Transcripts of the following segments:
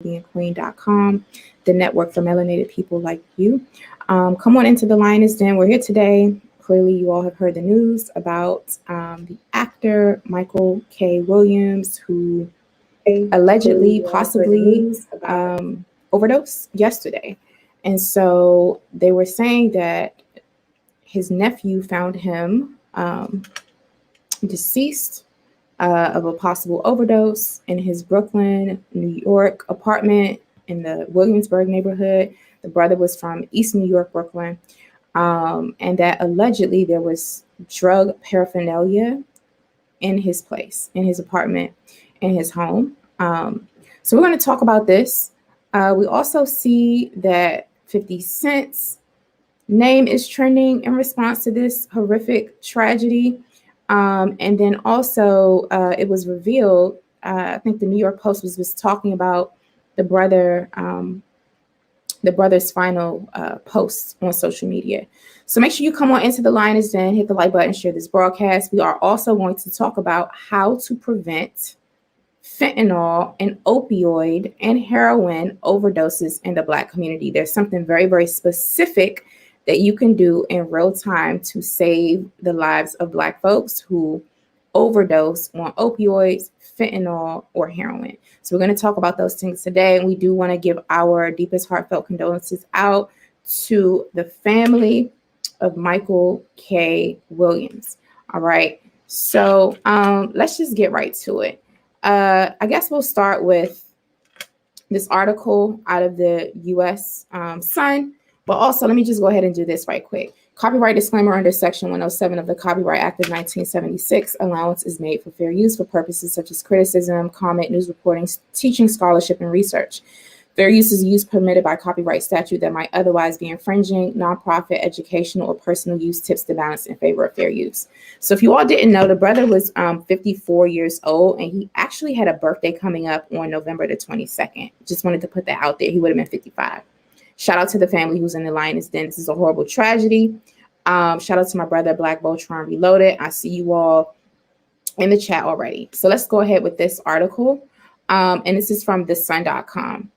BeingQueen.com, the network for melanated people like you. Come on into the Lioness Den. We're here today. Clearly, you all have heard the news about the actor Michael K. Williams, who allegedly, possibly overdosed yesterday. And so they were saying that his nephew found him deceased of a possible overdose in his Brooklyn, New York apartment in the Williamsburg neighborhood. The brother was from East New York, Brooklyn, and that allegedly there was drug paraphernalia in his place, in his apartment, in his home. So we're going to talk about this. We also see that 50 Cent's name is trending in response to this horrific tragedy. And then also it was revealed, I think the New York Post was talking about the brother's final post on social media. So make sure you come on into the Lioness Den, hit the like button, share this broadcast. We are also going to talk about how to prevent fentanyl and opioid and heroin overdoses in the Black community. There's something very, very specific that you can do in real time to save the lives of Black folks who overdose on opioids, fentanyl, or heroin. So we're going to talk about those things today. And we do want to give our deepest heartfelt condolences out to the family of Michael K. Williams. All right. So let's just get right to it. I guess we'll start with this article out of the U.S. Sun. But also, let me just go ahead and do this right quick. Copyright disclaimer under Section 107 of the Copyright Act of 1976. Allowance is made for fair use for purposes such as criticism, comment, news reporting, teaching, scholarship, and research. Fair use is use permitted by copyright statute that might otherwise be infringing. Nonprofit, educational, or personal use tips the balance in favor of fair use. So if you all didn't know, the brother was 54 years old, and he actually had a birthday coming up on November the 22nd. Just wanted to put that out there. He would have been 55. Shout out to the family who's in the Lioness Den. This is a horrible tragedy. Shout out to my brother, Black Voltron Reloaded. I see you all in the chat already. So let's go ahead with this article. And this is from thesun.com.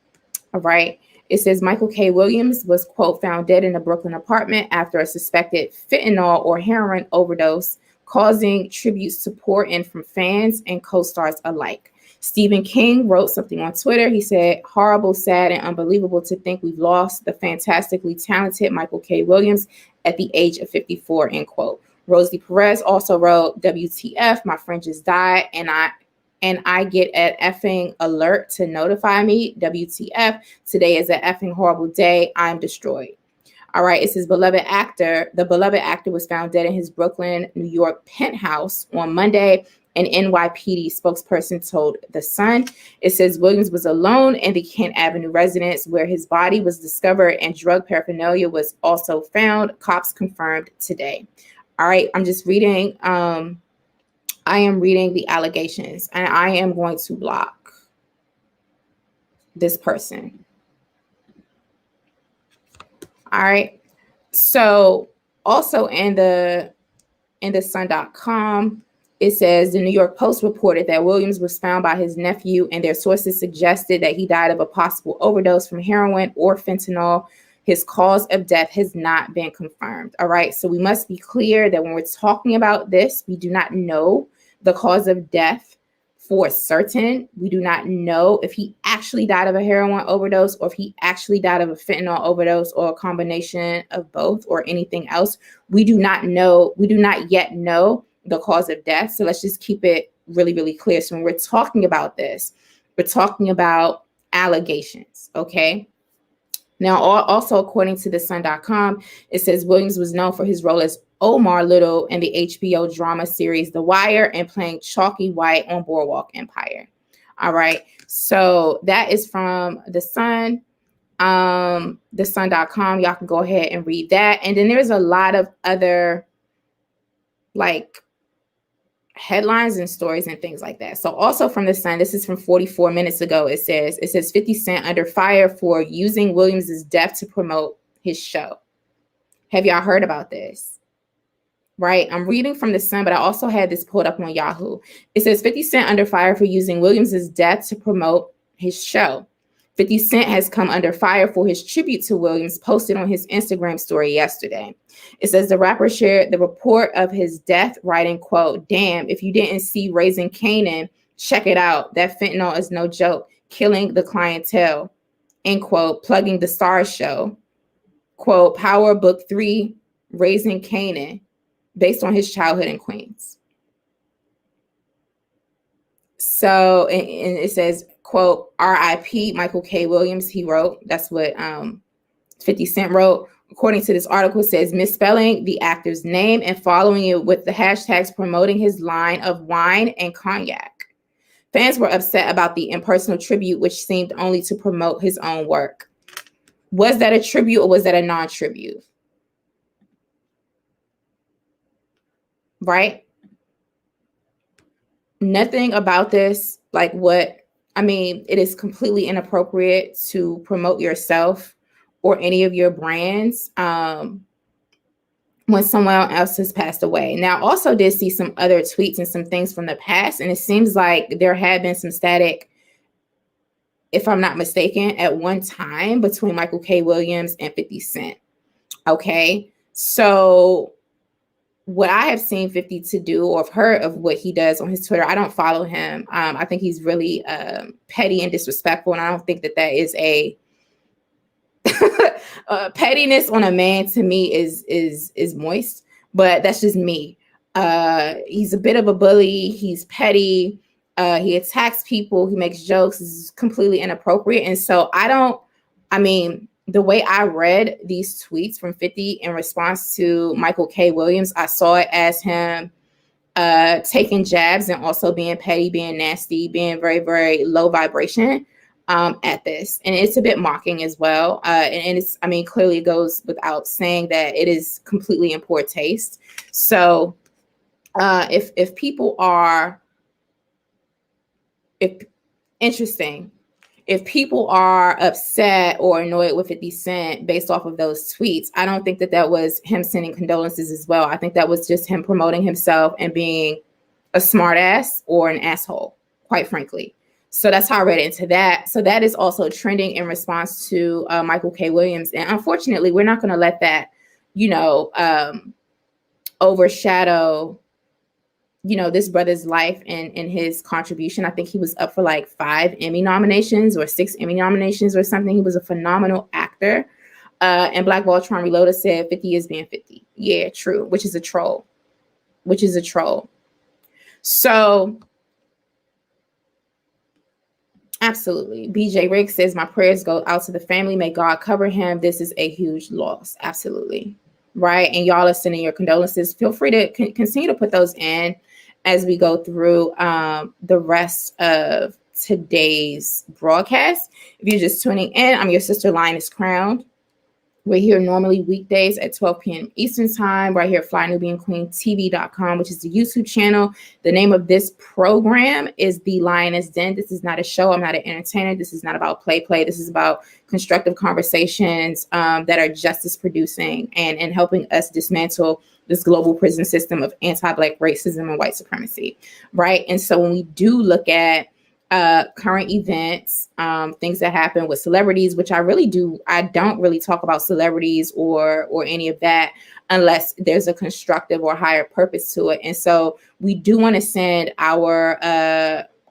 All right. It says Michael K. Williams was, quote, found dead in a Brooklyn apartment after a suspected fentanyl or heroin overdose, causing tributes to pour in from fans and co-stars alike. Stephen King wrote something on Twitter. He said, horrible, sad, and unbelievable to think we've lost the fantastically talented Michael K. Williams at the age of 54, end quote. Rosie Perez also wrote, WTF, my friend just died, and I get an effing alert to notify me. WTF, today is an effing horrible day. I'm destroyed. All right, it says the beloved actor was found dead in his Brooklyn, New York penthouse on Monday. An NYPD spokesperson told The Sun. It says Williams was alone in the Kent Avenue residence where his body was discovered and drug paraphernalia was also found. Cops confirmed today. All right, I'm just reading. I am reading the allegations, and I am going to block this person. All right. So also in the sun.com, it says the New York Post reported that Williams was found by his nephew, and their sources suggested that he died of a possible overdose from heroin or fentanyl. His cause of death has not been confirmed. All right. So we must be clear that when we're talking about this, we do not know the cause of death for certain. We do not know if he actually died of a heroin overdose or if he actually died of a fentanyl overdose or a combination of both or anything else. We do not know. We do not yet know the cause of death. So let's just keep it really, really clear. So when we're talking about this, we're talking about allegations. Okay. Now, also according to thesun.com, it says Williams was known for his role as Omar Little in the HBO drama series The Wire and playing Chalky White on Boardwalk Empire. All right. So that is from The Sun, thesun.com. Y'all can go ahead and read that. And then there's a lot of other like headlines and stories and things like that. So also from The Sun, this is from 44 minutes ago. It says 50 Cent under fire for using Williams's death to promote his show. Have y'all heard about this? Right. I'm reading from The Sun, but I also had this pulled up on Yahoo. It says 50 Cent under fire for using Williams's death to promote his show. 50 Cent has come under fire for his tribute to Williams posted on his Instagram story yesterday. It says the rapper shared the report of his death, writing, quote, "Damn, if you didn't see Raising Canaan, check it out. That fentanyl is no joke, killing the clientele," end quote, plugging the Stars show. Quote, Power Book 3, Raising Canaan, based on his childhood in Queens. So, and it says, quote, "R.I.P. Michael K. Williams," he wrote. That's what 50 Cent wrote. According to this article, it says misspelling the actor's name and following it with the hashtags promoting his line of wine and cognac. Fans were upset about the impersonal tribute, which seemed only to promote his own work. Was that a tribute or was that a non-tribute? Right? Nothing about this, it is completely inappropriate to promote yourself or any of your brands when someone else has passed away. Now, I also did see some other tweets and some things from the past, and it seems like there had been some static, if I'm not mistaken, at one time between Michael K. Williams and 50 Cent. Okay, so what I have seen 50 to do or have heard of what he does on his Twitter, I don't follow him. I think he's really petty and disrespectful, and I don't think that is a pettiness on a man. To me is moist, but that's just me. He's a bit of a bully. He's petty. He attacks people. He makes jokes. Is completely inappropriate. And so the way I read these tweets from 50 in response to Michael K. Williams, I saw it as him taking jabs and also being petty, being nasty, being very, very low vibration at this. And it's a bit mocking as well. And it's, clearly it goes without saying that it is completely in poor taste. So if people are, if people are upset or annoyed with 50 Cent based off of those tweets, I don't think that was him sending condolences as well. I think that was just him promoting himself and being a smartass or an asshole, quite frankly. So that's how I read into that. So that is also trending in response to Michael K. Williams. And unfortunately, we're not going to let that, overshadow this brother's life and his contribution. I think he was up for like 5 Emmy nominations or 6 Emmy nominations or something. He was a phenomenal actor. And Black Voltron Reloaded said 50 is being 50. Yeah, true. Which is a troll. So absolutely. BJ Rick says, my prayers go out to the family. May God cover him. This is a huge loss. Absolutely. Right. And y'all are sending your condolences. Feel free to continue to put those in as we go through the rest of today's broadcast. If you're just tuning in, I'm your sister Lioness Crowned. We're here normally weekdays at 12 p.m. Eastern time, right here at FlyNubianQueenTV.com, which is the YouTube channel. The name of this program is The Lioness Den. This is not a show. I'm not an entertainer. This is not about play. This is about constructive conversations that are justice producing and helping us dismantle this global prison system of anti-Black racism and white supremacy, right? And so when we do look at current events, things that happen with celebrities, which I don't really talk about celebrities or any of that unless there's a constructive or higher purpose to it. And so we do want to send our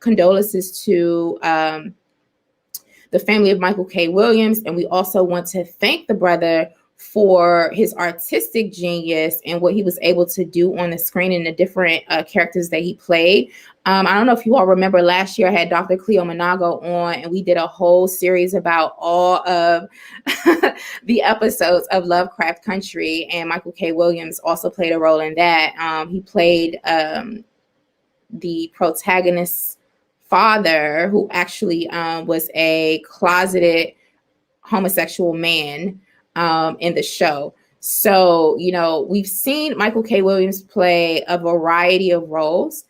condolences to the family of Michael K. Williams. And we also want to thank the brother for his artistic genius and what he was able to do on the screen and the different characters that he played. I don't know if you all remember last year I had Dr. Cleo Monago on and we did a whole series about all of the episodes of Lovecraft Country, and Michael K. Williams also played a role in that. He played the protagonist's father, who actually was a closeted homosexual man in the show. So, we've seen Michael K. Williams play a variety of roles,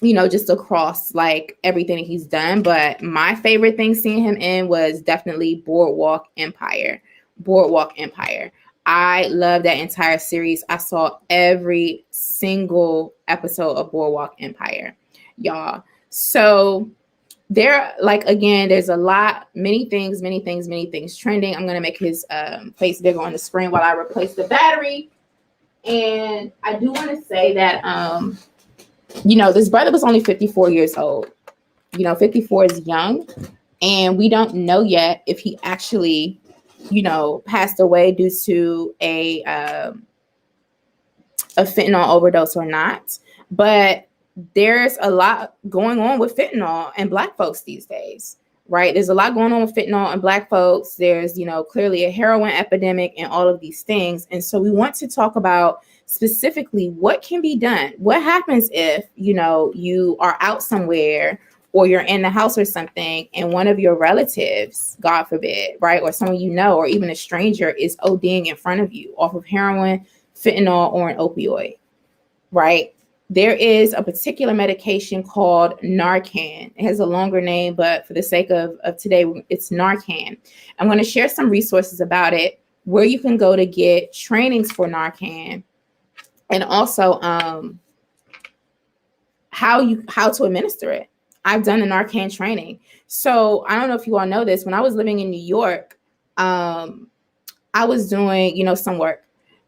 just across like everything that he's done. But my favorite thing seeing him in was definitely Boardwalk Empire. I love that entire series. I saw every single episode of Boardwalk Empire, y'all. So there's a lot, many things trending. I'm going to make his face bigger on the screen while I replace the battery. And I do want to say that, this brother was only 54 years old. 54 is young, and we don't know yet if he actually, passed away due to a fentanyl overdose or not. But there's a lot going on with fentanyl and Black folks these days, right? There's a lot going on with fentanyl and Black folks. There's, clearly a heroin epidemic and all of these things. And so we want to talk about specifically what can be done. What happens if, you are out somewhere or you're in the house or something and one of your relatives, God forbid, right, or someone or even a stranger is ODing in front of you off of heroin, fentanyl, or an opioid, right? There is a particular medication called narcan. It has a longer name, but for the sake of today, it's narcan. I'm going to share some resources about it, where you can go to get trainings for narcan, and also how to administer it. I've done the narcan training. So I don't know if you all know this. When I was living in New York, I was doing, some work.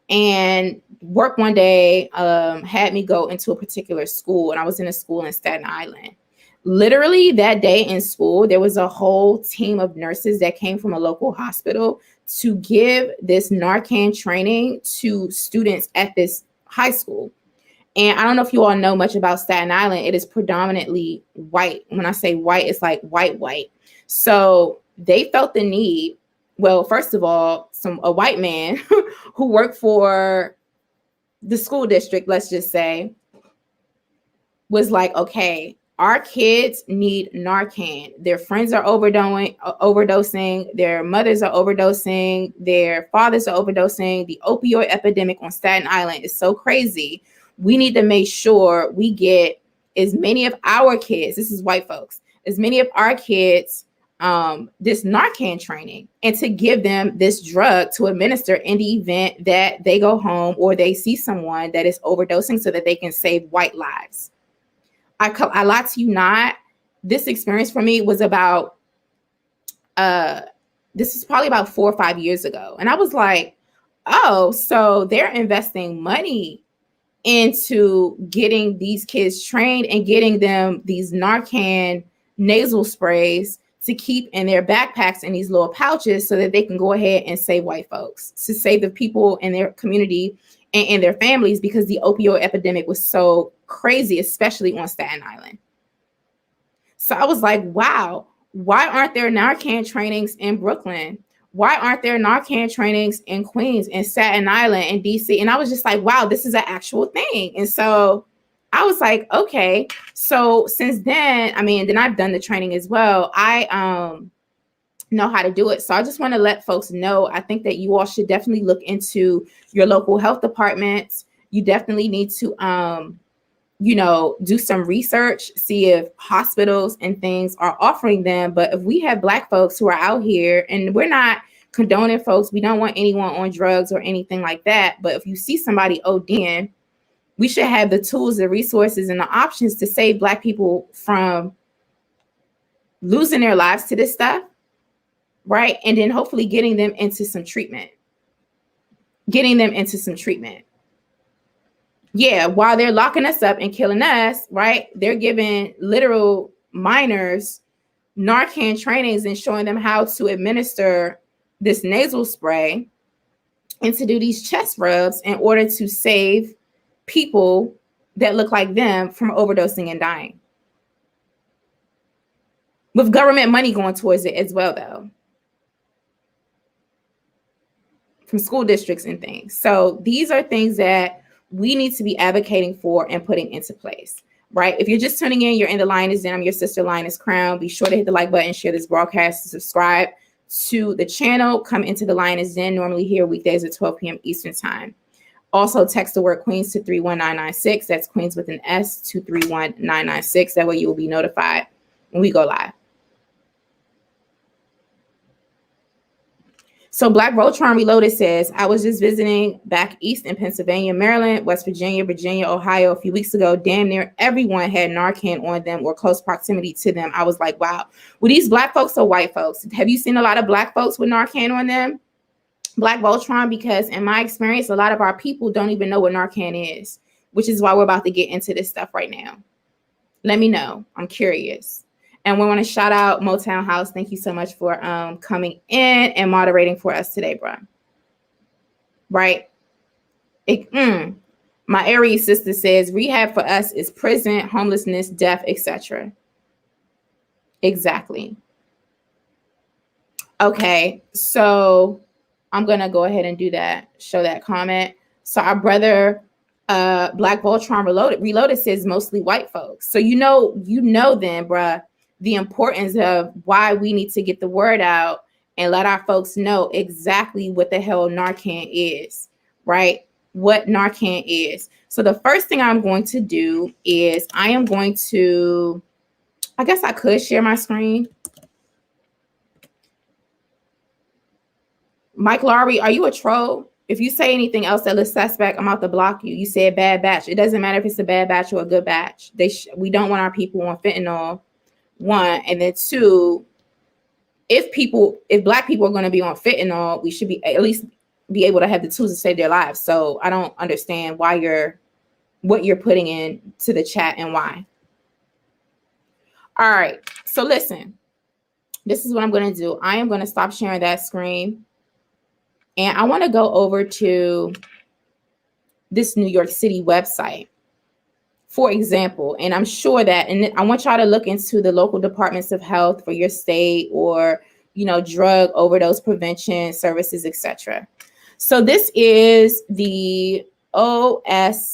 And work one day had me go into a particular school, and I was in a school in Staten Island. Literally that day in school, there was a whole team of nurses that came from a local hospital to give this Narcan training to students at this high school. And I don't know if you all know much about Staten Island. It is predominantly white. When I say white, it's like white. So they felt the need. Well, first of all, a white man who worked for the school district, let's just say, was like, okay, our kids need Narcan. Their friends are overdosing. Their mothers are overdosing. Their fathers are overdosing. The opioid epidemic on Staten Island is so crazy. We need to make sure we get as many of our kids, this is white folks, as many of our kids this Narcan training, and to give them this drug to administer in the event that they go home or they see someone that is overdosing, so that they can save white lives. I lie to you not. This experience for me was about, this is probably about 4 or 5 years ago. And I was like, oh, so they're investing money into getting these kids trained and getting them these Narcan nasal sprays to keep in their backpacks in these little pouches, so that they can go ahead and save white folks, to save the people in their community and their families, because the opioid epidemic was so crazy, especially on Staten Island. So I was like, wow, why aren't there Narcan trainings in Brooklyn? Why aren't there Narcan trainings in Queens, in Staten Island, in DC? And I was just like, wow, this is an actual thing. And so I was like, okay. So since then, then I've done the training as well. I know how to do it. So I just want to let folks know, I think that you all should definitely look into your local health departments. You definitely need to, do some research, see if hospitals and things are offering them. But if we have Black folks who are out here, and we're not condoning folks, we don't want anyone on drugs or anything like that. But if you see somebody ODing, we should have the tools, the resources, and the options to save Black people from losing their lives to this stuff, right? And then hopefully getting them into some treatment. Yeah, while they're locking us up and killing us, right? They're giving literal minors Narcan trainings and showing them how to administer this nasal spray and to do these chest rubs in order to save people that look like them from overdosing and dying. With government money going towards it as well, though, from school districts and things. So these are things that we need to be advocating for and putting into place, right? If you're just tuning in, you're in the Lioness Den. I'm your sister, Lioness Crown. Be sure to hit the like button, share this broadcast, subscribe to the channel. Come into the Lioness Den, normally here weekdays at 12 p.m. Eastern time. Also, text the word Queens to 31996. That's Queens with an S to 31996. That way you will be notified when we go live. So Black Voltron Reloaded says, I was just visiting back east in Pennsylvania, Maryland, West Virginia, Virginia, Ohio a few weeks ago. Damn near everyone had Narcan on them or close proximity to them. I was like, wow. Were these Black folks or white folks? Have you seen a lot of Black folks with Narcan on them? Black Voltron, because in my experience, a lot of our people don't even know what Narcan is, which is why we're about to get into this stuff right now. Let me know. I'm curious. And we want to shout out Motown House. Thank you so much for coming in and moderating for us today, bro. Right? My Aries sister says rehab for us is prison, homelessness, death, etc. Exactly. Okay, so I'm gonna go ahead and do that. Show that comment. So our brother, Black Voltron Reloaded says mostly white folks. So you know then, bruh, the importance of why we need to get the word out and let our folks know exactly what the hell Narcan is, right? What Narcan is. So the first thing I'm going to do is I am going to, I guess I could share my screen. Mike Laurie, are you a troll? If you say anything else that looks suspect, I'm out to block you. You said bad batch. It doesn't matter if it's a bad batch or a good batch. We don't want our people on fentanyl. One, and then two, if Black people are going to be on fentanyl, we should be at least be able to have the tools to save their lives. So I don't understand what you're putting in to the chat and why. All right. So listen, this is what I'm going to do. I am going to stop sharing that screen. And I want to go over to this New York City website, for example, and I'm sure that, and I want y'all to look into the local departments of health for your state or, drug overdose prevention services, etc. So this is the oasas.ny.gov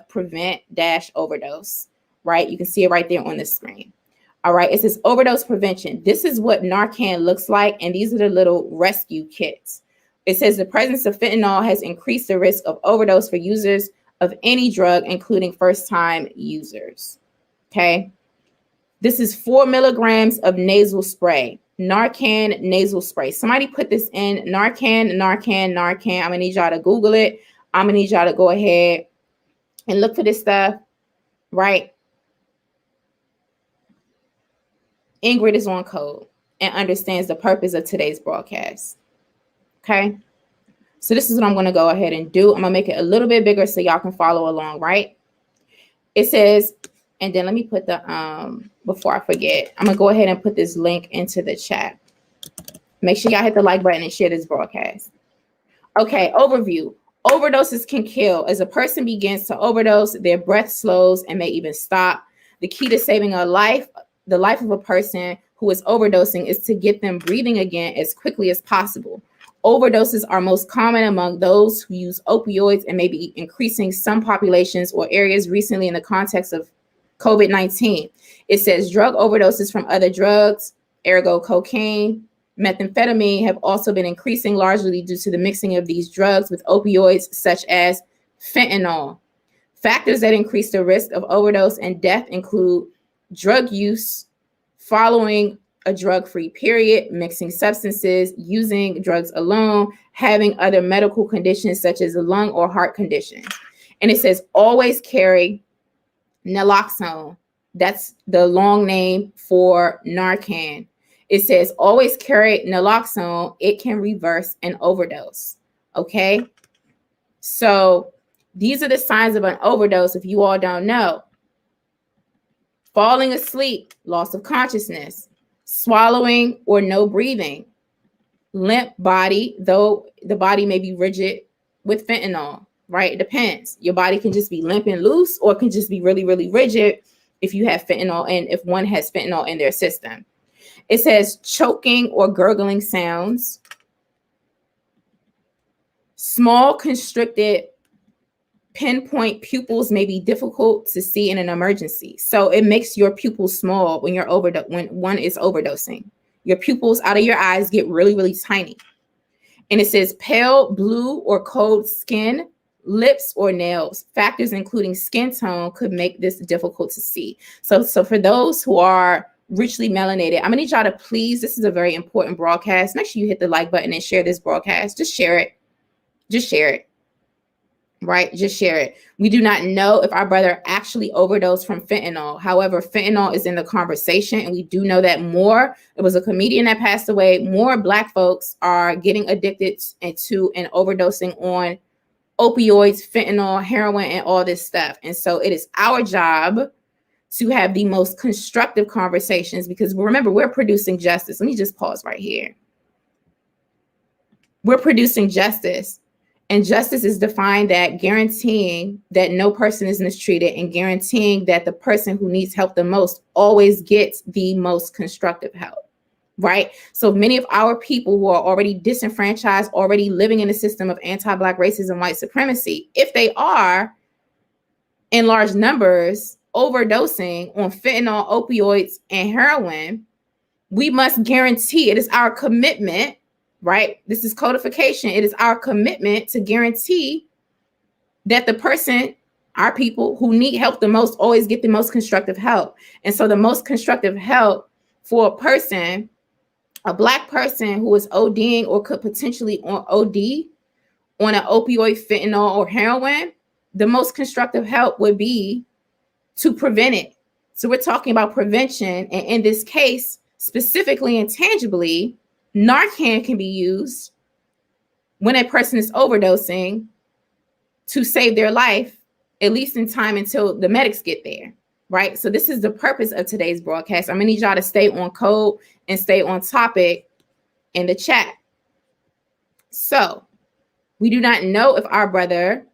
prevent-overdose, right? You can see it right there on the screen. All right, it says overdose prevention. This is what Narcan looks like, and these are the little rescue kits. It says the presence of fentanyl has increased the risk of overdose for users of any drug, including first-time users. Okay. This is 4 milligrams of nasal spray. Narcan nasal spray. Somebody put this in. Narcan. I'm going to need y'all to Google it. I'm going to need y'all to go ahead and look for this stuff. Right. Ingrid is on code and understands the purpose of today's broadcast. Okay, so this is what I'm going to go ahead and do. I'm going to make it a little bit bigger so y'all can follow along, right? It says, and then let me put the, before I forget, I'm going to go ahead and put this link into the chat. Make sure y'all hit the like button and share this broadcast. Okay, overview. Overdoses can kill. As a person begins to overdose, their breath slows and may even stop. The key to saving a life, the life of a person who is overdosing, is to get them breathing again as quickly as possible. Overdoses are most common among those who use opioids and may be increasing some populations or areas recently in the context of COVID-19. It says drug overdoses from other drugs, ergo cocaine, methamphetamine, have also been increasing largely due to the mixing of these drugs with opioids such as fentanyl. Factors that increase the risk of overdose and death include drug use following a drug-free period, mixing substances, using drugs alone, having other medical conditions such as a lung or heart condition. And it says always carry naloxone. That's the long name for Narcan. It says always carry naloxone. It can reverse an overdose. Okay. So these are the signs of an overdose if you all don't know. Falling asleep, loss of consciousness, swallowing or no breathing, limp body, though the body may be rigid with fentanyl, right? It depends. Your body can just be limp and loose, or it can just be really, really rigid if you have fentanyl and if one has fentanyl in their system. It says choking or gurgling sounds, small constricted pinpoint pupils may be difficult to see in an emergency. So it makes your pupils small when when one is overdosing. Your pupils out of your eyes get really, really tiny. And it says pale, blue, or cold skin, lips, or nails. Factors including skin tone could make this difficult to see. So for those who are richly melanated. I'm gonna need y'all to please, this is a very important broadcast. Make sure you hit the like button and share this broadcast. Just share it. Just share it. Right? Just share it. We do not know if our brother actually overdosed from fentanyl. However, fentanyl is in the conversation, and we do know that more, it was a comedian that passed away, more Black folks are getting addicted to and overdosing on opioids, fentanyl, heroin, and all this stuff. And so it is our job to have the most constructive conversations, because remember, we're producing justice. Let me just pause right here. We're producing justice. And justice is defined that guaranteeing that no person is mistreated and guaranteeing that the person who needs help the most always gets the most constructive help, right? So many of our people who are already disenfranchised, already living in a system of anti-Black racism, white supremacy, if they are in large numbers overdosing on fentanyl, opioids, and heroin, we must guarantee, it is our commitment, right? This is codification. It is our commitment to guarantee that the person, our people who need help the most, always get the most constructive help. And so the most constructive help for a person, a Black person who is ODing or could potentially OD on an opioid, fentanyl, or heroin, the most constructive help would be to prevent it. So we're talking about prevention. And in this case, specifically and tangibly, Narcan can be used when a person is overdosing to save their life, at least in time until the medics get there, right? So this is the purpose of today's broadcast. I'm gonna need y'all to stay on code and stay on topic in the chat. So we do not know if our brother,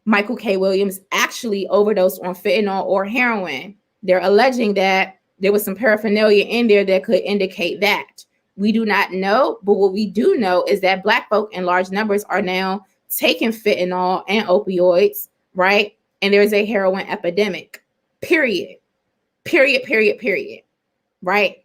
Michael K. Williams, actually overdosed on fentanyl or heroin. They're alleging that there was some paraphernalia in there that could indicate that. We do not know, but what we do know is that Black folk in large numbers are now taking fentanyl and opioids, right? And there's a heroin epidemic, period, right?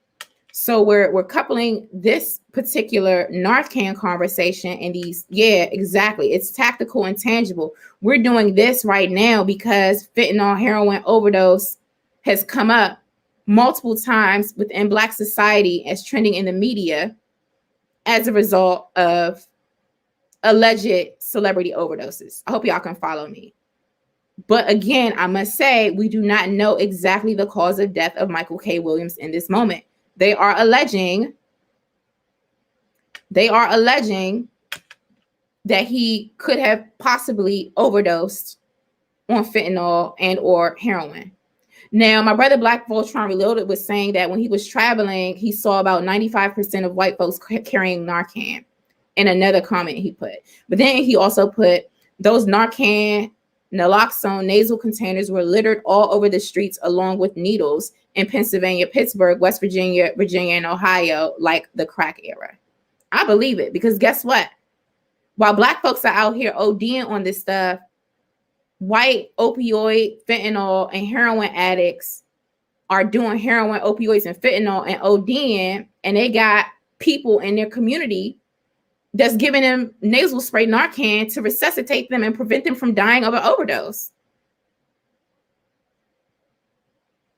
So we're coupling this particular Narcan conversation and these, yeah, exactly. It's tactical and tangible. We're doing this right now because fentanyl, heroin overdose has come up multiple times within Black society as trending in the media as a result of alleged celebrity overdoses. I hope y'all can follow me. But again, I must say, we do not know exactly the cause of death of Michael K. Williams in this moment. They are alleging that he could have possibly overdosed on fentanyl and or heroin. Now, my brother Black Voltron Reloaded was saying that when he was traveling, he saw about 95% of white folks carrying Narcan in another comment he put. But then he also put those Narcan, naloxone nasal containers were littered all over the streets along with needles in Pennsylvania, Pittsburgh, West Virginia, and Ohio, like the crack era. I believe it, because guess what? While Black folks are out here ODing on this stuff, white opioid, fentanyl, and heroin addicts are doing heroin, opioids, and fentanyl and ODing, and they got people in their community that's giving them nasal spray Narcan to resuscitate them and prevent them from dying of an overdose.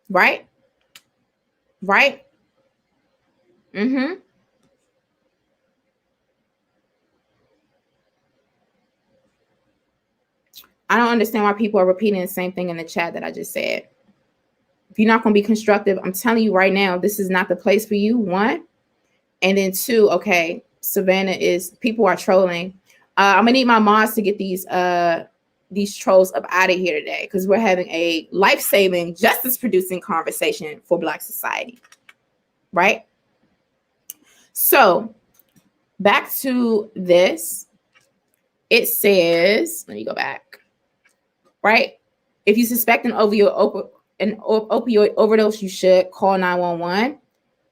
Right? Right? Mm-hmm. I don't understand why people are repeating the same thing in the chat that I just said. If you're not going to be constructive, I'm telling you right now, this is not the place for you, one. And then two, okay, Savannah is, people are trolling. I'm going to need my mods to get these trolls up out of here today, because we're having a life-saving, justice-producing conversation for Black society, right? So back to this. It says, let me go back. Right? If you suspect an opioid overdose, you should call 911.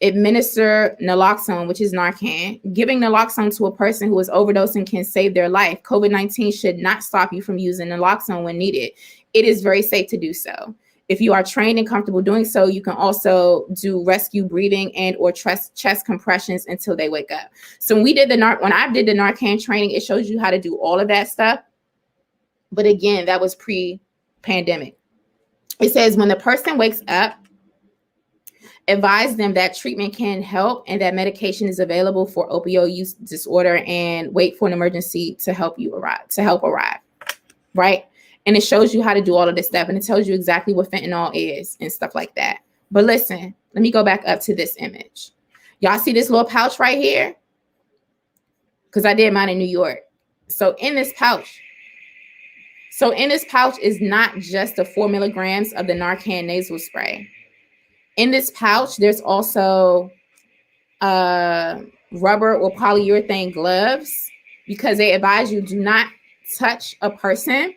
Administer naloxone, which is Narcan. Giving naloxone to a person who is overdosing can save their life. COVID-19 should not stop you from using naloxone when needed. It is very safe to do so. If you are trained and comfortable doing so, you can also do rescue breathing and or chest compressions until they wake up. So when I did the Narcan training, it shows you how to do all of that stuff. But again, that was pre-pandemic. It says when the person wakes up Advise them that treatment can help and that medication is available for opioid use disorder, and wait for an emergency to help arrive. Right? And it shows you how to do all of this stuff, and it tells you exactly what fentanyl is and stuff like that. But listen, let me go back up to this image. Y'all see this little pouch right here? Because I did mine in New York. So in this pouch is not just the 4 milligrams of the Narcan nasal spray. In this pouch, there's also rubber or polyurethane gloves, because they advise you do not touch a person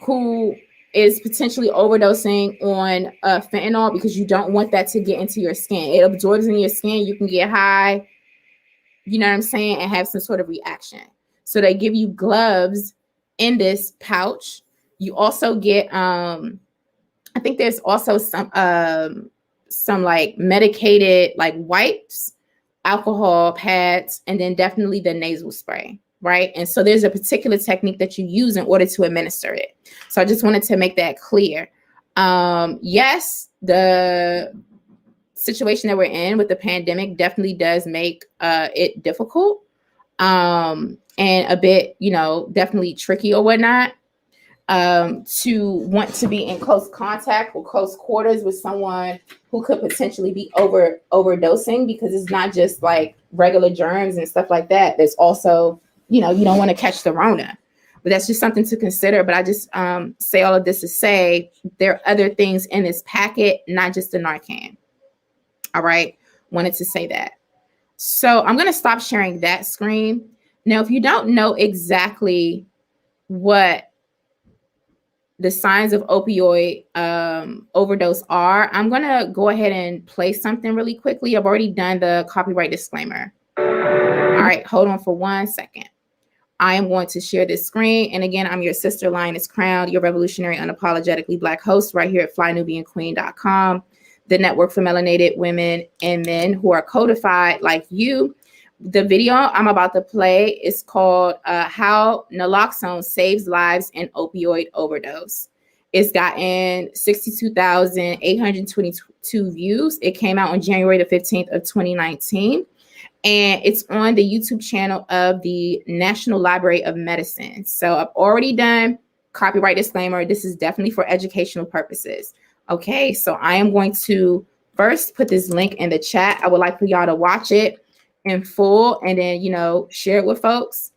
who is potentially overdosing on fentanyl, because you don't want that to get into your skin. It absorbs in your skin. You can get high, you know what I'm saying, and have some sort of reaction. So they give you gloves in this pouch. You also get, I think there's also some like medicated like wipes, alcohol pads, and then definitely the nasal spray, right? And so there's a particular technique that you use in order to administer it. So I just wanted to make that clear. Yes, the situation that we're in with the pandemic definitely does make it difficult and a bit, definitely tricky or whatnot, to want to be in close contact or close quarters with someone who could potentially be overdosing, because it's not just like regular germs and stuff like that. There's also, you don't want to catch the Rona, but that's just something to consider. But I just say all of this to say there are other things in this packet, not just the Narcan. All right. Wanted to say that. So I'm going to stop sharing that screen. Now, if you don't know exactly what the signs of opioid overdose are, I'm going to go ahead and play something really quickly. I've already done the copyright disclaimer. All right, hold on for 1 second. I am going to share this screen. And again, I'm your sister, Lioness Crown, your revolutionary, unapologetically Black host right here at flynubianqueen.com, the network for melanated women and men who are codified like you. The video I'm about to play is called How Naloxone Saves Lives in Opioid Overdose. It's gotten 62,822 views. It came out on January the 15th of 2019. And it's on the YouTube channel of the National Library of Medicine. So I've already done copyright disclaimer. This is definitely for educational purposes. Okay, so I am going to first put this link in the chat. I would like for y'all to watch it in full and then, share it with folks.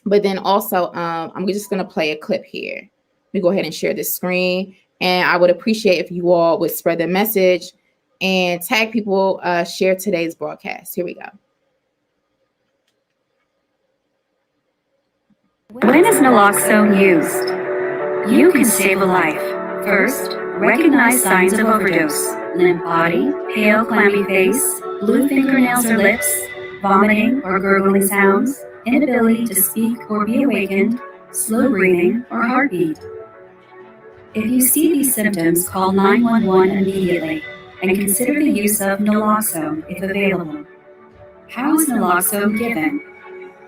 But then also, I'm just going to play a clip here. Let me go ahead and share this screen. And I would appreciate if you all would spread the message and tag people, share today's broadcast. Here we go. When is naloxone used? You can save a life. First, recognize signs of overdose: limp body, pale, clammy face, blue fingernails or lips, vomiting or gurgling sounds, inability to speak or be awakened, slow breathing, or heartbeat. If you see these symptoms, call 911 immediately and consider the use of naloxone if available. How is naloxone given?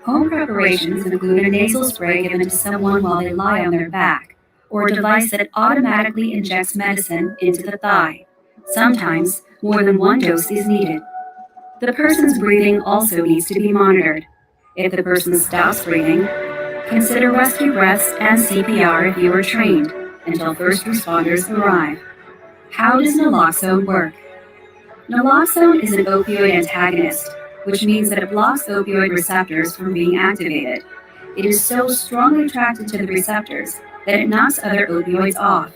Home preparations include a nasal spray given to someone while they lie on their back, or a device that automatically injects medicine into the thigh. Sometimes, more than one dose is needed. The person's breathing also needs to be monitored. If the person stops breathing, consider rescue breaths and CPR if you are trained, until first responders arrive. How does naloxone work? Naloxone is an opioid antagonist, which means that it blocks opioid receptors from being activated. It is so strongly attracted to the receptors that it knocks other opioids off.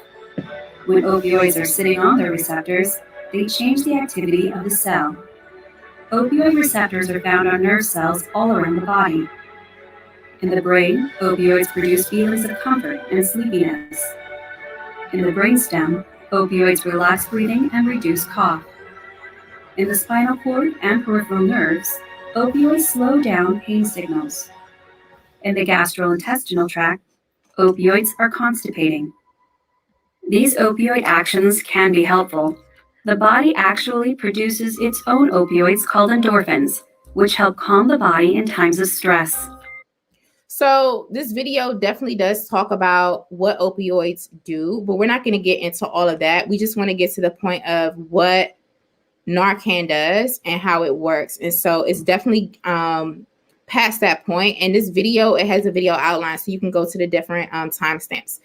When opioids are sitting on their receptors, they change the activity of the cell. Opioid receptors are found on nerve cells all around the body. In the brain, opioids produce feelings of comfort and sleepiness. In the brainstem, opioids relax breathing and reduce cough. In the spinal cord and peripheral nerves, opioids slow down pain signals. In the gastrointestinal tract, opioids are constipating. These opioid actions can be helpful. The body actually produces its own opioids called endorphins, which help calm the body in times of stress. So this video definitely does talk about what opioids do, but we're not going to get into all of that. We just want to get to the point of what Narcan does and how it works. And so it's definitely past that point. And this video, it has a video outline, so you can go to the different timestamps.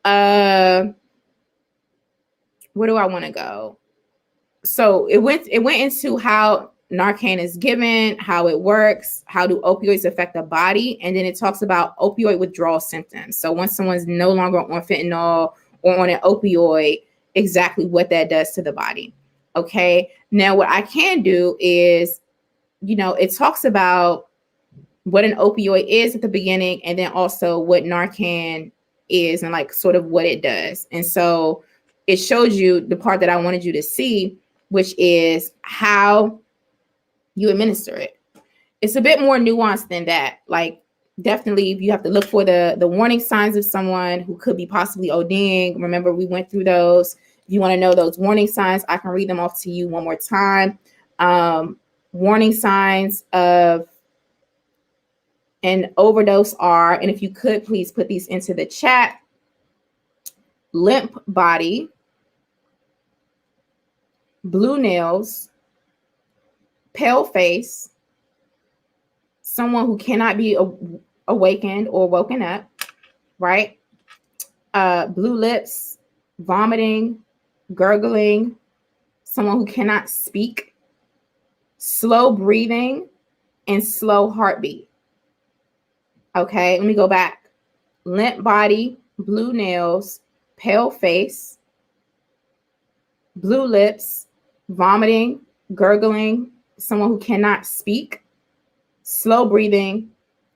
Where do I want to go? So it went into how Narcan is given, how it works, how do opioids affect the body, and then it talks about opioid withdrawal symptoms. So once someone's no longer on fentanyl or on an opioid, exactly what that does to the body. Okay. Now, what I can do is, it talks about what an opioid is at the beginning, and then also what Narcan is and like sort of what it does. And so it shows you the part that I wanted you to see, which is how you administer it. It's a bit more nuanced than that. Like, definitely, you have to look for the warning signs of someone who could be possibly ODing. Remember, we went through those. If you want to know those warning signs, I can read them off to you one more time. Warning signs of an overdose are, and if you could, please put these into the chat: limp body, blue nails, pale face, someone who cannot be awakened or woken up, right? Blue lips, vomiting, gurgling, someone who cannot speak, slow breathing, and slow heartbeat. Okay, let me go back. Limp body, blue nails, pale face, blue lips, vomiting, gurgling, someone who cannot speak, slow breathing,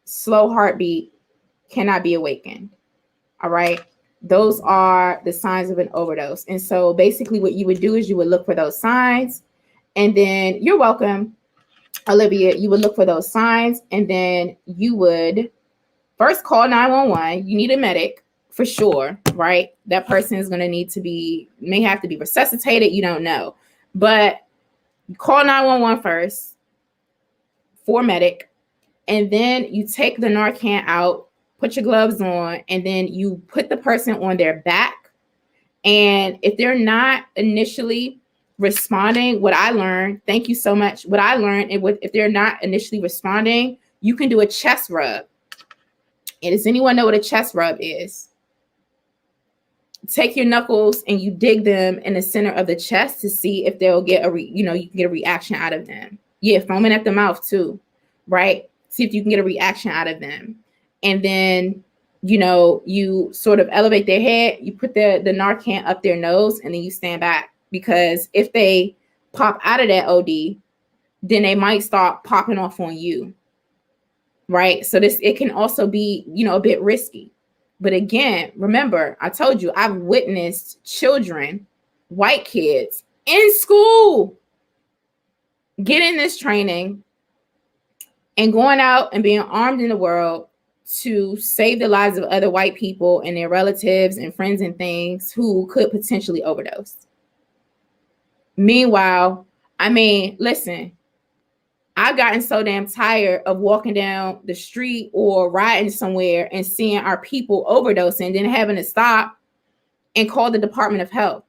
slow heartbeat, cannot be awakened. All right. Those are the signs of an overdose. And so basically what you would do is you would look for those signs, and then you're welcome, Olivia. You would look for those signs, and then you would first call 911. You need a medic for sure, right? That person is going to may have to be resuscitated. You don't know, but call 911 first for medic. And then you take the Narcan out, put your gloves on, and then you put the person on their back. And if they're not initially responding, what I learned, thank you so much. What I learned, if they're not initially responding, you can do a chest rub. And does anyone know what a chest rub is? Take your knuckles and you dig them in the center of the chest to see if they'll get you can get a reaction out of them. Yeah, foaming at the mouth too, right? See if you can get a reaction out of them. And then, you sort of elevate their head, you put the Narcan up their nose, and then you stand back. Because if they pop out of that OD, then they might start popping off on you, right? So it can also be, a bit risky. But again, remember, I told you, I've witnessed children, white kids in school, getting this training and going out and being armed in the world to save the lives of other white people and their relatives and friends and things who could potentially overdose. Meanwhile, listen, I've gotten so damn tired of walking down the street or riding somewhere and seeing our people overdosing and then having to stop and call the Department of Health.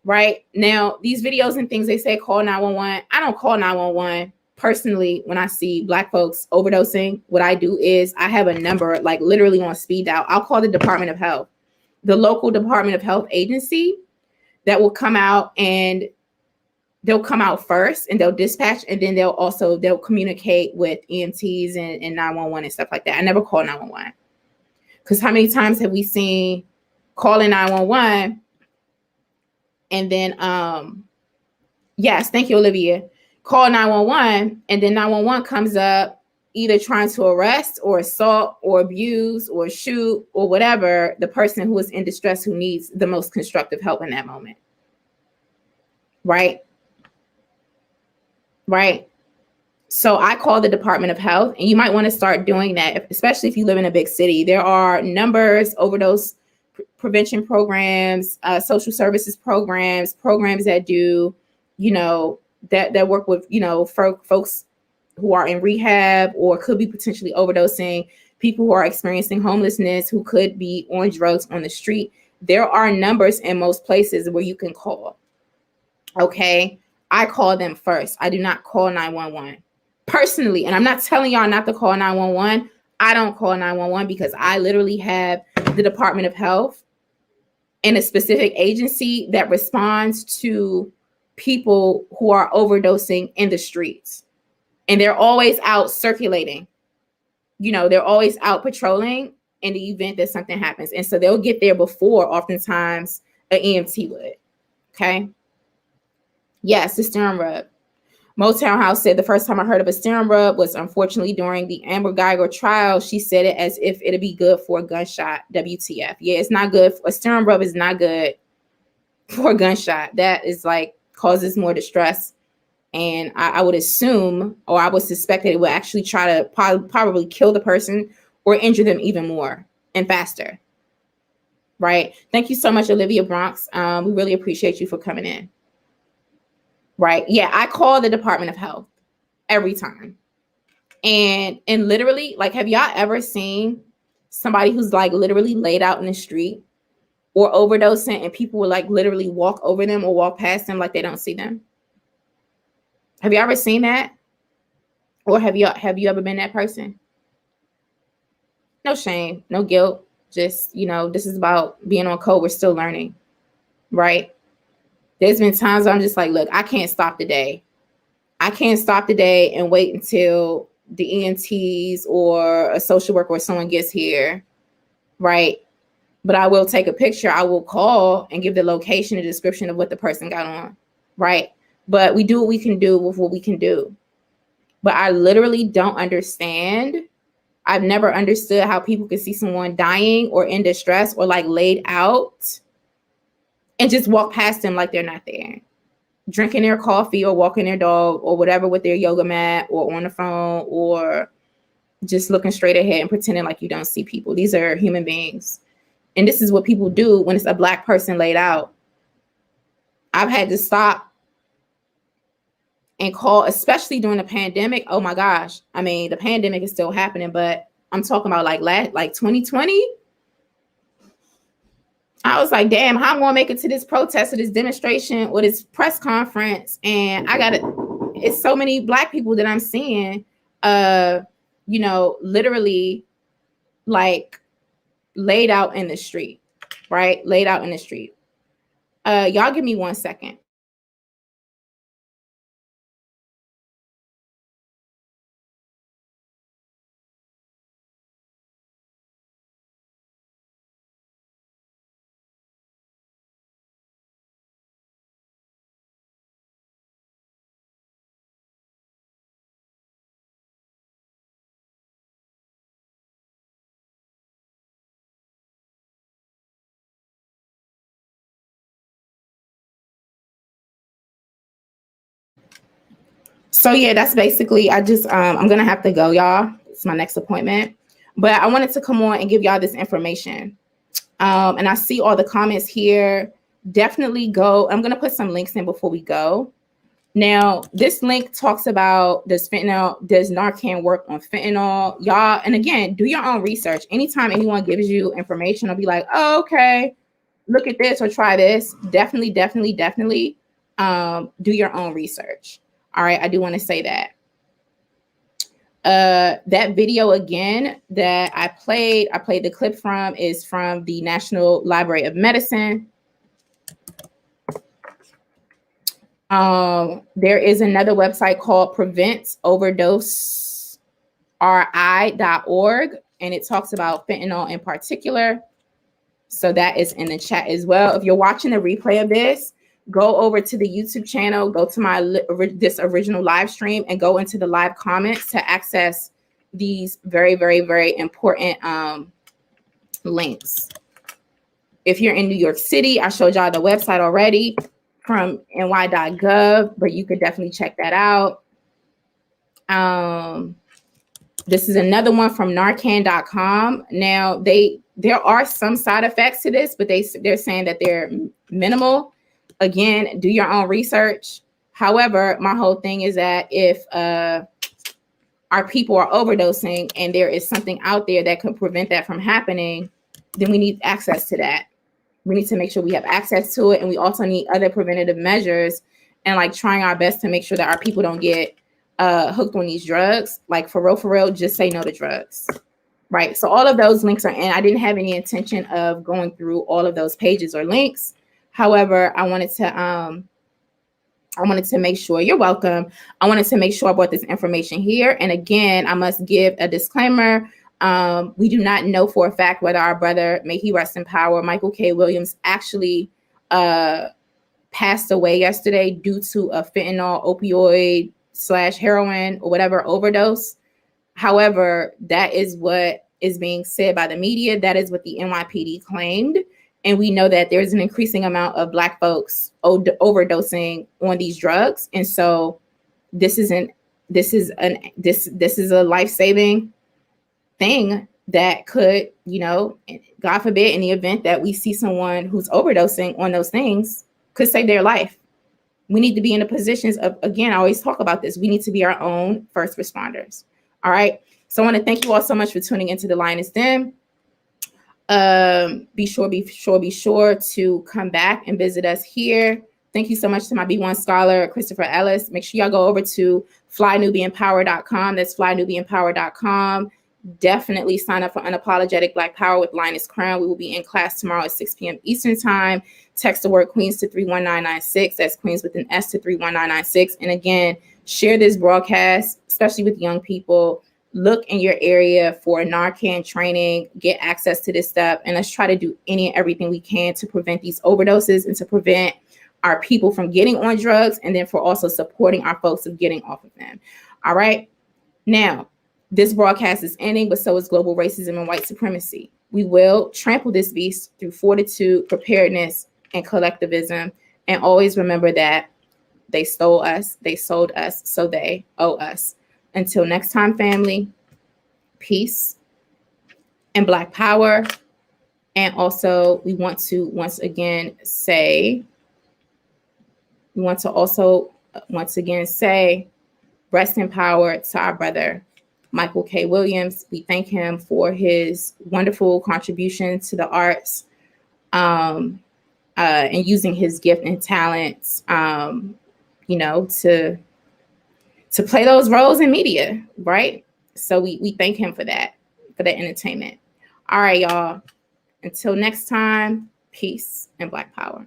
Right now, these videos and things, they say call 911. I don't call 911 personally. When I see Black folks overdosing, what I do is I have a number like literally on speed dial. I'll call the Department of Health, the local Department of Health agency that will come out, and they'll come out first and they'll dispatch, and then they'll communicate with EMTs and 911 and stuff like that. I never call 911 because how many times have we seen calling 911 and then yes, thank you, Olivia. Call 911 and then 911 comes up either trying to arrest or assault or abuse or shoot or whatever the person who is in distress, who needs the most constructive help in that moment. Right? So I call the Department of Health, and you might want to start doing that, especially if you live in a big city. There are numbers, overdose prevention programs, social services programs that do, that work with, folks who are in rehab or could be potentially overdosing, people who are experiencing homelessness, who could be on drugs on the street. There are numbers in most places where you can call. Okay. I call them first. I do not call 911 personally. And I'm not telling y'all not to call 911. I don't call 911 because I literally have the Department of Health and a specific agency that responds to people who are overdosing in the streets. And they're always out circulating. You know, they're always out patrolling in the event that something happens. And so they'll get there before oftentimes an EMT would. Okay. Yes, the steering rub. Motown House said the first time I heard of a steering rub was unfortunately during the Amber Geiger trial. She said it as if it'd be good for a gunshot. WTF. Yeah, it's not good. A steering rub is not good for a gunshot. That is like causes more distress. And I would assume, or I would suspect that it would actually try to probably kill the person or injure them even more and faster. Right. Thank you so much, Olivia Bronx. We really appreciate you for coming in. Right. Yeah, I call the Department of Health every time. And literally, like, have y'all ever seen somebody who's like literally laid out in the street or overdosing and people will like literally walk over them or walk past them like they don't see them? Have you ever seen that? Or have you ever been that person? No shame, no guilt. Just, you know, this is about being on code. We're still learning, right? There's been times where I'm just like, look, I can't stop the day. I can't stop the day and wait until the EMTs or a social worker or someone gets here, right? But I will take a picture. I will call and give the location, a description of what the person got on, right? But we do what we can do with what we can do. But I literally don't understand. I've never understood how people can see someone dying or in distress or like laid out and just walk past them like they're not there, drinking their coffee or walking their dog or whatever with their yoga mat or on the phone or just looking straight ahead and pretending like you don't see people. These are human beings. And this is what people do when it's a Black person laid out. I've had to stop and call, especially during the pandemic. Oh my gosh. I mean, the pandemic is still happening, but I'm talking about like 2020. I was like, damn, how am I gonna make it to this protest or this demonstration or this press conference? And it's so many Black people that I'm seeing, you know, literally like laid out in the street, right? Laid out in the street. Y'all give me 1 second. So yeah, that's basically, I'm gonna have to go, y'all. It's my next appointment. But I wanted to come on and give y'all this information. And I see all the comments here. Definitely go. I'm gonna put some links in before we go. Now, this link talks about does Narcan work on fentanyl? Y'all, and again, do your own research. Anytime anyone gives you information, I'll be like, oh, okay, look at this or try this. Definitely do your own research. All right, I do want to say that. That video again that I played the clip from is from the National Library of Medicine. There is another website called PreventOverdoseRI.org, and it talks about fentanyl in particular. So that is in the chat as well. If you're watching the replay of this, go over to the YouTube channel, go to this original live stream and go into the live comments to access these very, very, very important links. If you're in New York City, I showed y'all the website already from ny.gov, but you could definitely check that out. This is another one from narcan.com. Now, there are some side effects to this, but they're saying that they're minimal. Again, do your own research. However, my whole thing is that if our people are overdosing and there is something out there that could prevent that from happening, then we need access to that. We need to make sure we have access to it. And we also need other preventative measures and like trying our best to make sure that our people don't get hooked on these drugs. Like for real, just say no to drugs. Right. So all of those links are in. I didn't have any intention of going through all of those pages or links. However, I wanted to make sure you're welcome. I wanted to make sure I brought this information here. And again, I must give a disclaimer. We do not know for a fact whether our brother, may he rest in power, Michael K. Williams, actually passed away yesterday due to a fentanyl opioid / heroin or whatever overdose. However, that is what is being said by the media. That is what the NYPD claimed. And we know that there's an increasing amount of Black folks overdosing on these drugs. And so this is a life-saving thing that could, God forbid, in the event that we see someone who's overdosing on those things, could save their life. We need to be in the positions of, again, I always talk about this, we need to be our own first responders. All right. So I want to thank you all so much for tuning into the Lioness Den. Be sure to come back and visit us here. Thank you so much to my B1 scholar, Christopher Ellis. Make sure y'all go over to flynubianpower.com. That's flynubianpower.com. Definitely sign up for Unapologetic Black Power with Lioness Crown. We will be in class tomorrow at 6 p.m. Eastern Time. Text the word Queens to 31996. That's Queens with an S to 31996. And again, share this broadcast, especially with young people. Look in your area for narcan training, get access to this stuff, and let's try to do any and everything we can to prevent these overdoses and to prevent our people from getting on drugs, and then for also supporting our folks of getting off of them. All right. Now, this broadcast is ending, but so is global racism and white supremacy. We will trample this beast through fortitude, preparedness, and collectivism. And always remember that they stole us, they sold us, so they owe us. Until next time, family, peace and Black power. And also, we want to once again say, rest in power to our brother, Michael K. Williams. We thank him for his wonderful contribution to the arts and using his gift and talents, to play those roles in media, right? So we thank him for that entertainment. All right, y'all. Until next time, peace and Black power.